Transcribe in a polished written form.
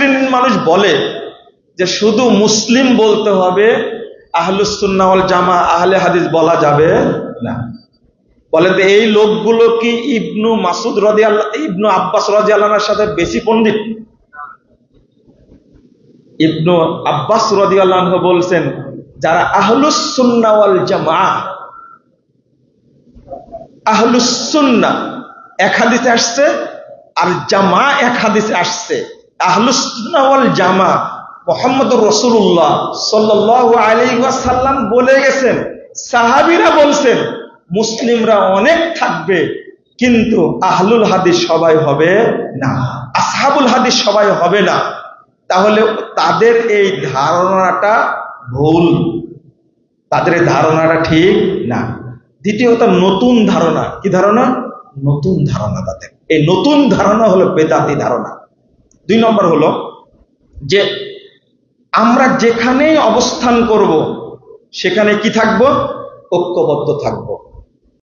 শ্রেণীর মানুষ বলে যে শুধু মুসলিম বলতে হবে, আহলুস সুন্নাহ ওয়াল জামা আহলে হাদিস বলা যাবে না। বলেন তো এই লোকগুলো কি ইবনু মাসুদ রাদিয়াল্লাহু ইবনু আব্বাস রাদিয়াল্লাহু আনহুর সাথে বেশি পণ্ডিত? ইবনু আব্বাস রাদিয়াল্লাহু আনহু বলছেন, যারা আহলুস সুন্নাহ ওয়াল জামাআহ, আহলুস সুন্নাহ এক হাদিসে আসছে, আর জামা এক হাদিসে আসছে। আহলুস সুন্নাহ ওয়াল জামা মুহাম্মদুর রাসূলুল্লাহ সাল্লাল্লাহু আলাইহি ওয়াসাল্লাম বলে গেছেন, সাহাবীরা বলছেন, মুসলিমরা অনেক থাকবে কিন্তু আহলুল হাদিস সবাই হবে না, আসহাবুল হাদিস সবাই হবে না। তাহলে তাদের এই ধারণাটা ভুল, তাদের এই ধারণাটা ঠিক না। দ্বিতীয়ত নতুন ধারণা। কি ধারণা? নতুন ধারণা তাদের। এই নতুন ধারণা হলো বেদাতি ধারণা। 2 নম্বর হলো যে আমরা যেখানেই অবস্থান করব সেখানে কি থাকবো? ঐক্যবদ্ধ থাকবো।